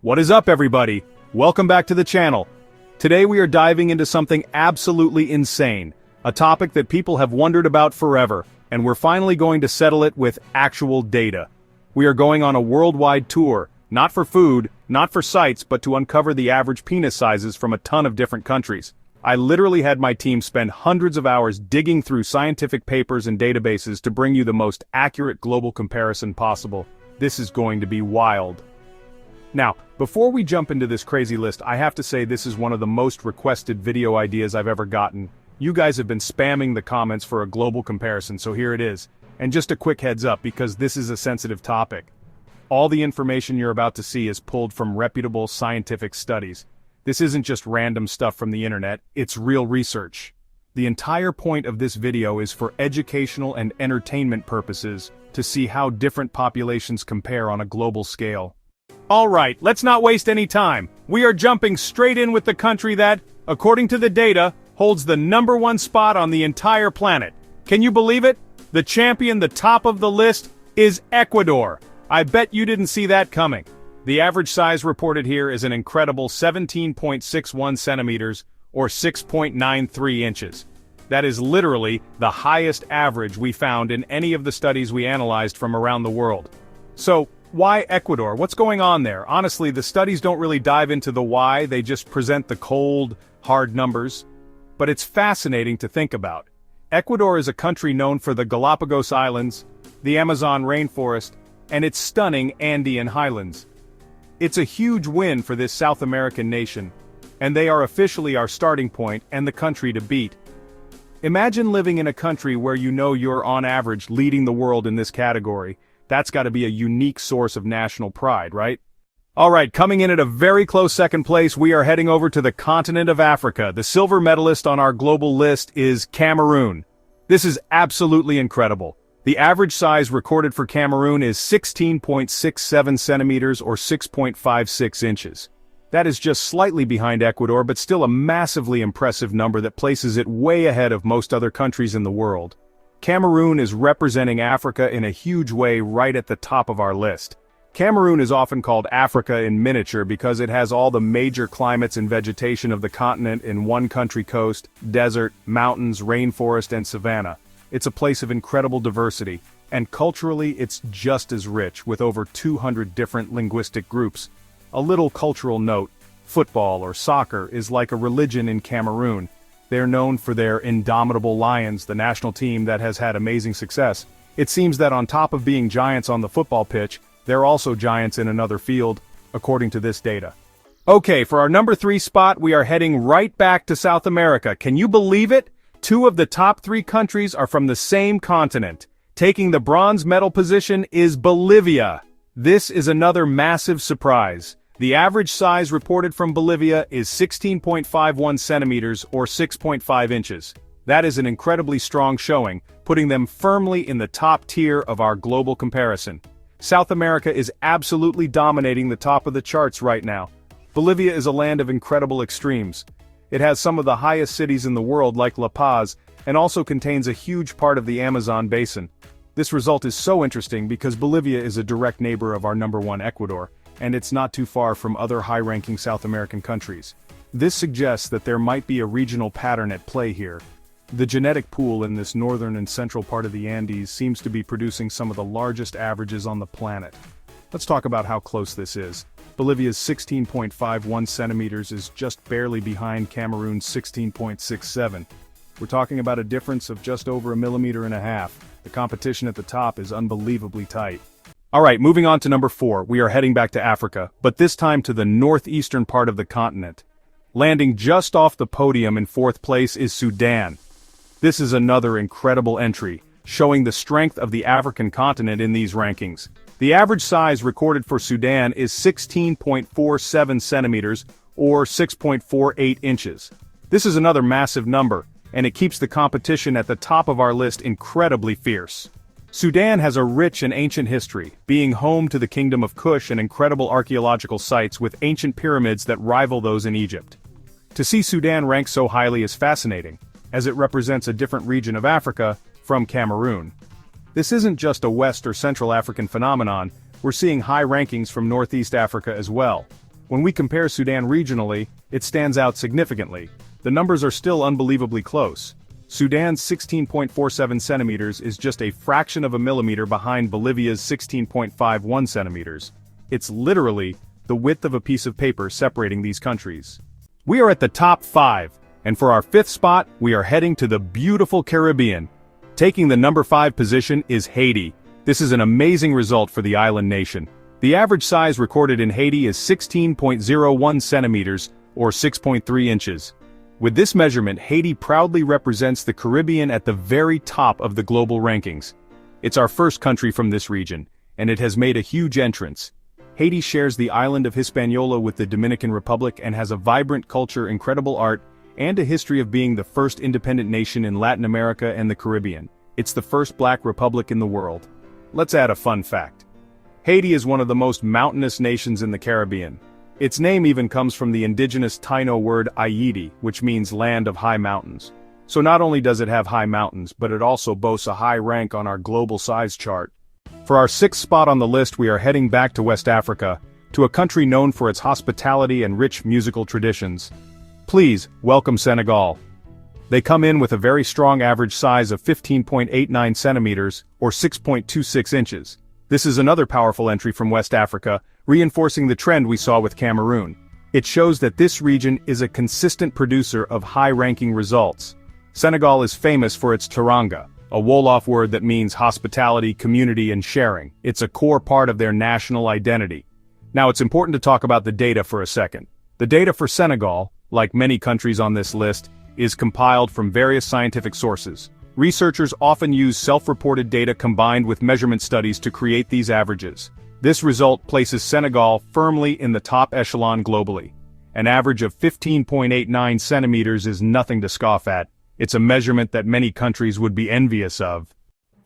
What is up, everybody? Welcome back to the channel. Today we are diving into something absolutely insane, a topic that people have wondered about forever, and we're finally going to settle it with actual data. We are going on a worldwide tour, not for food, not for sights, but to uncover the average penis sizes from a ton of different countries. I literally had my team spend hundreds of hours digging through scientific papers and databases to bring you the most accurate global comparison possible. This is going to be wild. Now, before we jump into this crazy list, I have to say this is one of the most requested video ideas I've ever gotten. You guys have been spamming the comments for a global comparison, so here it is. And just a quick heads up, because this is a sensitive topic. All the information you're about to see is pulled from reputable scientific studies. This isn't just random stuff from the internet, it's real research. The entire point of this video is for educational and entertainment purposes, to see how different populations compare on a global scale. Alright, let's not waste any time. We are jumping straight in with the country that, according to the data, holds the #1 spot on the entire planet. Can you believe it? The champion, the top of the list, is Ecuador. I bet you didn't see that coming. The average size reported here is an incredible 17.61 centimeters, or 6.93 inches. That is literally the highest average we found in any of the studies we analyzed from around the world. So, why Ecuador? What's going on there? Honestly, the studies don't really dive into the why, they just present the cold, hard numbers. But it's fascinating to think about. Ecuador is a country known for the Galapagos Islands, the Amazon rainforest, and its stunning Andean highlands. It's a huge win for this South American nation, and they are officially our starting point and the country to beat. Imagine living in a country where you know you're on average leading the world in this category. That's got to be a unique source of national pride, right? Alright, coming in at a very close second place, we are heading over to the continent of Africa. The silver medalist on our global list is Cameroon. This is absolutely incredible. The average size recorded for Cameroon is 16.67 centimeters or 6.56 inches. That is just slightly behind Ecuador, but still a massively impressive number that places it way ahead of most other countries in the world. Cameroon is representing Africa in a huge way right at the top of our list. Cameroon is often called Africa in miniature because it has all the major climates and vegetation of the continent in one country: coast, desert, mountains, rainforest, and savanna. It's a place of incredible diversity, and culturally it's just as rich, with over 200 different linguistic groups. A little cultural note: football or soccer is like a religion in Cameroon. They're known for their indomitable Lions, the national team that has had amazing success. It seems that on top of being giants on the football pitch, they're also giants in another field, according to this data. Okay, for our #3 spot, we are heading right back to South America. Can you believe it? 2 of the top 3 countries are from the same continent. Taking the bronze medal position is Bolivia. This is another massive surprise. The average size reported from Bolivia is 16.51 centimeters or 6.5 inches. That is an incredibly strong showing, putting them firmly in the top tier of our global comparison. South America is absolutely dominating the top of the charts right now. Bolivia is a land of incredible extremes. It has some of the highest cities in the world like La Paz, and also contains a huge part of the Amazon basin. This result is so interesting because Bolivia is a direct neighbor of our #1 Ecuador, and it's not too far from other high-ranking South American countries. This suggests that there might be a regional pattern at play here. The genetic pool in this northern and central part of the Andes seems to be producing some of the largest averages on the planet. Let's talk about how close this is. Bolivia's 16.51 centimeters is just barely behind Cameroon's 16.67. We're talking about a difference of just over 1.5 millimeters. The competition at the top is unbelievably tight. Alright, moving on to #4, we are heading back to Africa, but this time to the northeastern part of the continent. Landing just off the podium in 4th place is Sudan. This is another incredible entry, showing the strength of the African continent in these rankings. The average size recorded for Sudan is 16.47 centimeters, or 6.48 inches. This is another massive number, and it keeps the competition at the top of our list incredibly fierce. Sudan has a rich and ancient history, being home to the Kingdom of Kush and incredible archaeological sites with ancient pyramids that rival those in Egypt. To see Sudan ranked so highly is fascinating, as it represents a different region of Africa from Cameroon. This isn't just a West or Central African phenomenon, we're seeing high rankings from Northeast Africa as well. When we compare Sudan regionally, it stands out significantly. The numbers are still unbelievably close. Sudan's 16.47 centimeters is just a fraction of a millimeter behind Bolivia's 16.51 centimeters. It's literally the width of a piece of paper separating these countries. We are at the top 5, and for our 5th spot, we are heading to the beautiful Caribbean. Taking the number 5 position is Haiti. This is an amazing result for the island nation. The average size recorded in Haiti is 16.01 centimeters, or 6.3 inches. With this measurement, Haiti proudly represents the Caribbean at the very top of the global rankings. It's our first country from this region, and it has made a huge entrance. Haiti shares the island of Hispaniola with the Dominican Republic and has a vibrant culture, incredible art, and a history of being the first independent nation in Latin America and the Caribbean. It's the first black republic in the world. Let's add a fun fact. Haiti is one of the most mountainous nations in the Caribbean. Its name even comes from the indigenous Taino word Haiti, which means land of high mountains. So not only does it have high mountains, but it also boasts a high rank on our global size chart. For our 6th spot on the list, we are heading back to West Africa, to a country known for its hospitality and rich musical traditions. Please, welcome Senegal. They come in with a very strong average size of 15.89 centimeters, or 6.26 inches. This is another powerful entry from West Africa, reinforcing the trend we saw with Cameroon. It shows that this region is a consistent producer of high-ranking results. Senegal is famous for its teranga, a Wolof word that means hospitality, community, and sharing. It's a core part of their national identity. Now it's important to talk about the data for a second. The data for Senegal, like many countries on this list, is compiled from various scientific sources. Researchers often use self-reported data combined with measurement studies to create these averages. This result places Senegal firmly in the top echelon globally. An average of 15.89 centimeters is nothing to scoff at. It's a measurement that many countries would be envious of.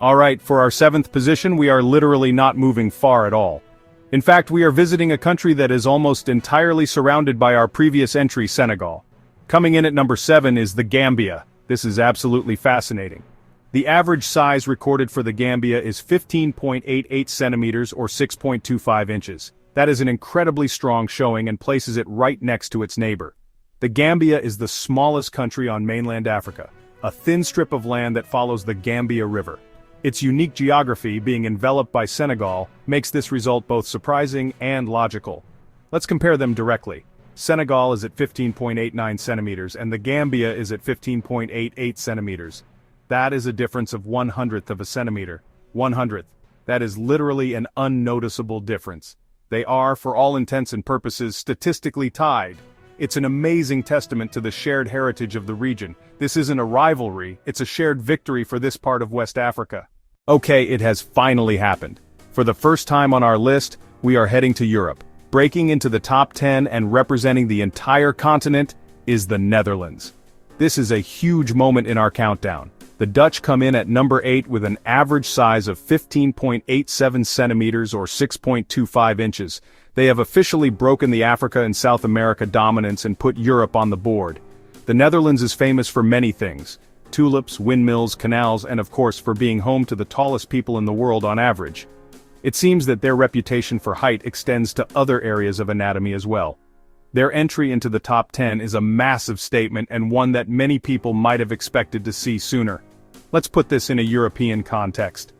Alright, for our 7th position, we are literally not moving far at all. In fact, we are visiting a country that is almost entirely surrounded by our previous entry, Senegal. Coming in at number 7 is the Gambia. This is absolutely fascinating. The average size recorded for the Gambia is 15.88 centimeters or 6.25 inches. That is an incredibly strong showing and places it right next to its neighbor. The Gambia is the smallest country on mainland Africa, a thin strip of land that follows the Gambia River. Its unique geography, being enveloped by Senegal, makes this result both surprising and logical. Let's compare them directly. Senegal is at 15.89 centimeters and the Gambia is at 15.88 centimeters. That is a difference of 1/100th of a centimeter. 1/100th. That is literally an unnoticeable difference. They are, for all intents and purposes, statistically tied. It's an amazing testament to the shared heritage of the region. This isn't a rivalry, it's a shared victory for this part of West Africa. Okay, it has finally happened. For the first time on our list, we are heading to Europe. Breaking into the top 10 and representing the entire continent is the Netherlands. This is a huge moment in our countdown. The Dutch come in at number 8 with an average size of 15.87 centimeters or 6.25 inches. They have officially broken the Africa and South America dominance and put Europe on the board. The Netherlands is famous for many things: tulips, windmills, canals, and of course for being home to the tallest people in the world on average. It seems that their reputation for height extends to other areas of anatomy as well. Their entry into the top 10 is a massive statement and one that many people might have expected to see sooner. Let's put this in a European context.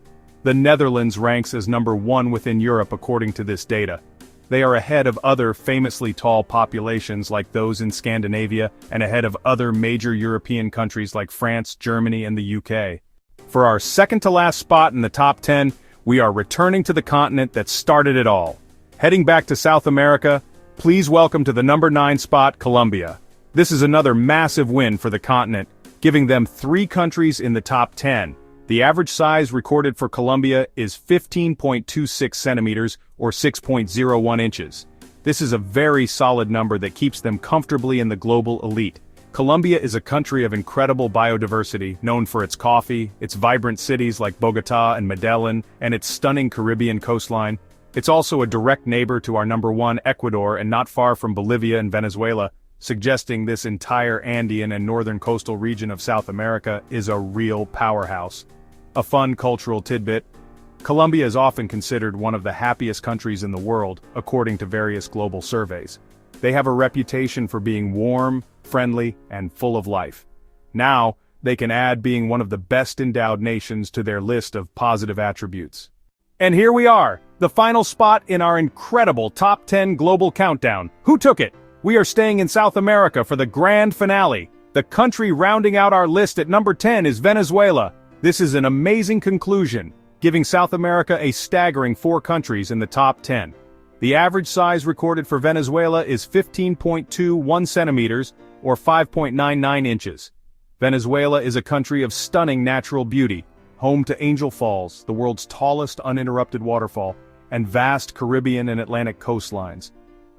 The Netherlands ranks as number 1 within Europe according to this data. They are ahead of other famously tall populations like those in Scandinavia and ahead of other major European countries like France, Germany, and the UK. For our second to last spot in the top 10, we are returning to the continent that started it all. Heading back to South America, please welcome to the number 9 spot, Colombia. This is another massive win for the continent, giving them 3 countries in the top 10. The average size recorded for Colombia is 15.26 centimeters or 6.01 inches. This is a very solid number that keeps them comfortably in the global elite. Colombia is a country of incredible biodiversity, known for its coffee, its vibrant cities like Bogotá and Medellin, and its stunning Caribbean coastline. It's also a direct neighbor to our number 1, Ecuador, and not far from Bolivia and Venezuela, suggesting this entire Andean and northern coastal region of South America is a real powerhouse. A fun cultural tidbit: Colombia is often considered one of the happiest countries in the world, according to various global surveys. They have a reputation for being warm, friendly, and full of life. Now, they can add being one of the best endowed nations to their list of positive attributes. And here we are, the final spot in our incredible Top 10 Global Countdown. Who took it? We are staying in South America for the grand finale. The country rounding out our list at number 10 is Venezuela. This is an amazing conclusion, giving South America a staggering 4 countries in the top 10. The average size recorded for Venezuela is 15.21 centimeters, or 5.99 inches. Venezuela is a country of stunning natural beauty, home to Angel Falls, the world's tallest uninterrupted waterfall, and vast Caribbean and Atlantic coastlines.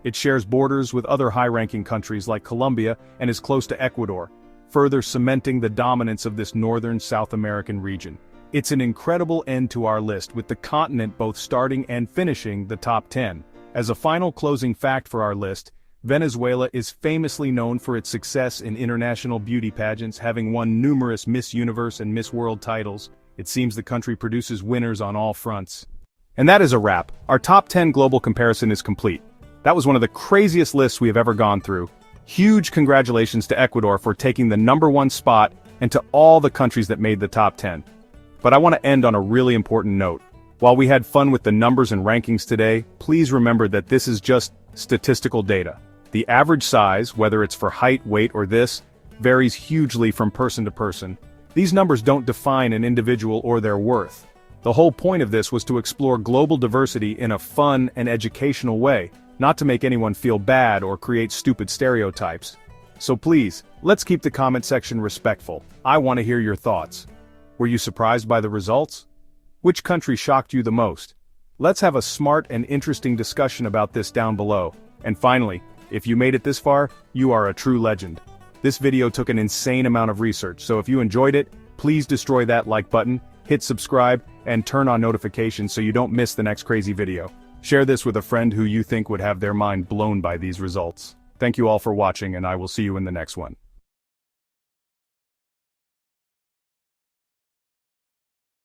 It shares borders with other high-ranking countries like Colombia and is close to Ecuador, further cementing the dominance of this northern South American region. It's an incredible end to our list, with the continent both starting and finishing the top 10. As a final closing fact for our list, Venezuela is famously known for its success in international beauty pageants, having won numerous Miss Universe and Miss World titles. It seems the country produces winners on all fronts. And that is a wrap. Our top 10 global comparison is complete. That was one of the craziest lists we have ever gone through. Huge congratulations to Ecuador for taking the #1 spot, and to all the countries that made the top 10. But I want to end on a really important note. While we had fun with the numbers and rankings today, please remember that this is just statistical data. The average size, whether it's for height, weight, or this, varies hugely from person to person. These numbers don't define an individual or their worth. The whole point of this was to explore global diversity in a fun and educational way, not to make anyone feel bad or create stupid stereotypes. So please, let's keep the comment section respectful. I want to hear your thoughts. Were you surprised by the results? Which country shocked you the most? Let's have a smart and interesting discussion about this down below. And finally, if you made it this far, you are a true legend. This video took an insane amount of research, so if you enjoyed it, please destroy that like button, hit subscribe, and turn on notifications so you don't miss the next crazy video. Share this with a friend who you think would have their mind blown by these results. Thank you all for watching, and I will see you in the next one.